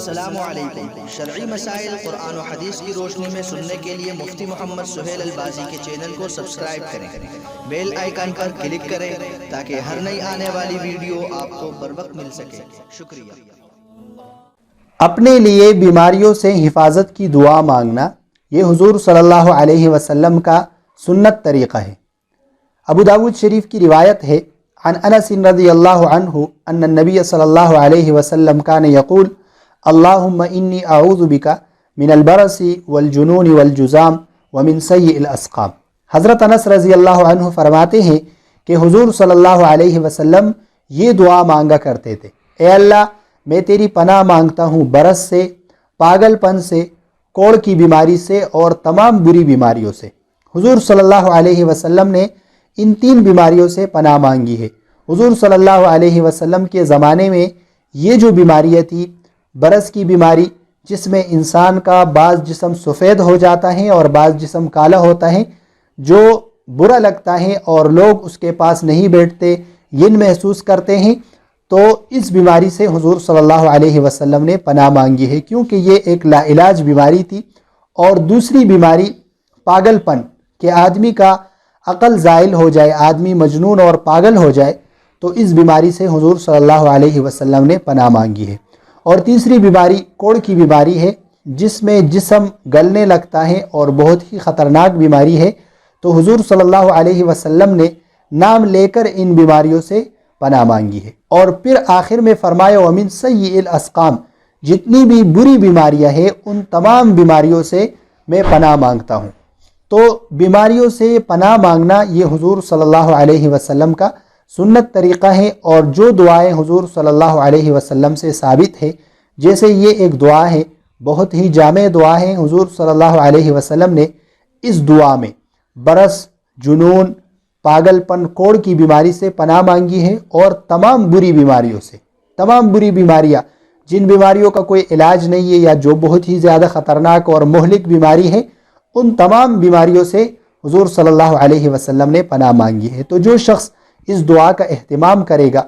السلام علیکم۔ شرعی مسائل قرآن و حدیث کی روشنی میں سننے کے لیے مفتی محمد سہیل البازی کے چینل کو سبسکرائب کریں، بیل آئیکن پر کلک کریں تاکہ ہر نئی آنے والی ویڈیو آپ کو بروقت مل سکے۔ شکریہ۔ اپنے لیے بیماریوں سے حفاظت کی دعا مانگنا یہ حضور صلی اللہ علیہ وسلم کا سنت طریقہ ہے۔ ابو داود شریف کی روایت ہے، عن انس رضی اللہ عنہ ان النبی صلی اللہ علیہ وسلم کان یقول اللہم انی اعوذ بک من البرص والجنون والجذام ومن سیء الاسقام۔ حضرت انس رضی اللہ عنہ فرماتے ہیں کہ حضور صلی اللہ علیہ وسلم یہ دعا مانگا کرتے تھے، اے اللہ میں تیری پناہ مانگتا ہوں برس سے، پاگل پن سے، کوڑ کی بیماری سے اور تمام بری بیماریوں سے۔ حضور صلی اللہ علیہ وسلم نے ان تین بیماریوں سے پناہ مانگی ہے۔ حضور صلی اللہ علیہ وسلم کے زمانے میں یہ جو بیماریاں تھی، برس کی بیماری جس میں انسان کا بعض جسم سفید ہو جاتا ہے اور بعض جسم کالا ہوتا ہے، جو برا لگتا ہے اور لوگ اس کے پاس نہیں بیٹھتے، ین محسوس کرتے ہیں، تو اس بیماری سے حضور صلی اللہ علیہ وسلم نے پناہ مانگی ہے، کیونکہ یہ ایک لا علاج بیماری تھی۔ اور دوسری بیماری پاگل پن، کہ آدمی کا عقل زائل ہو جائے، آدمی مجنون اور پاگل ہو جائے، تو اس بیماری سے حضور صلی اللہ علیہ وسلم نے پناہ مانگی ہے۔ اور تیسری بیماری کوڑ کی بیماری ہے، جس میں جسم گلنے لگتا ہے اور بہت ہی خطرناک بیماری ہے، تو حضور صلی اللہ علیہ وسلم نے نام لے کر ان بیماریوں سے پناہ مانگی ہے۔ اور پھر آخر میں فرمایا ومن سیء الاسقام، جتنی بھی بری بیماریاں ہیں ان تمام بیماریوں سے میں پناہ مانگتا ہوں۔ تو بیماریوں سے پناہ مانگنا یہ حضور صلی اللہ علیہ وسلم کا سنت طریقہ ہے، اور جو دعائیں حضور صلی اللہ علیہ وسلم سے ثابت ہے، جیسے یہ ایک دعا ہے، بہت ہی جامع دعا ہے، حضور صلی اللہ علیہ وسلم نے اس دعا میں برس، جنون، پاگل پن، کوڑ کی بیماری سے پناہ مانگی ہے، اور تمام بری بیماریوں سے، تمام بری بیماریاں جن بیماریوں کا کوئی علاج نہیں ہے یا جو بہت ہی زیادہ خطرناک اور مہلک بیماری ہے، ان تمام بیماریوں سے حضور صلی اللہ علیہ وسلم نے پناہ مانگی ہے۔ تو جو شخص اس دعا کا اہتمام کرے گا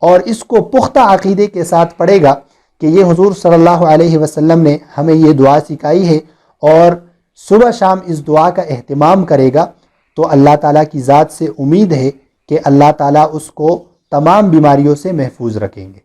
اور اس کو پختہ عقیدے کے ساتھ پڑھے گا کہ یہ حضور صلی اللہ علیہ وسلم نے ہمیں یہ دعا سکھائی ہے، اور صبح شام اس دعا کا اہتمام کرے گا، تو اللہ تعالیٰ کی ذات سے امید ہے کہ اللہ تعالیٰ اس کو تمام بیماریوں سے محفوظ رکھیں گے۔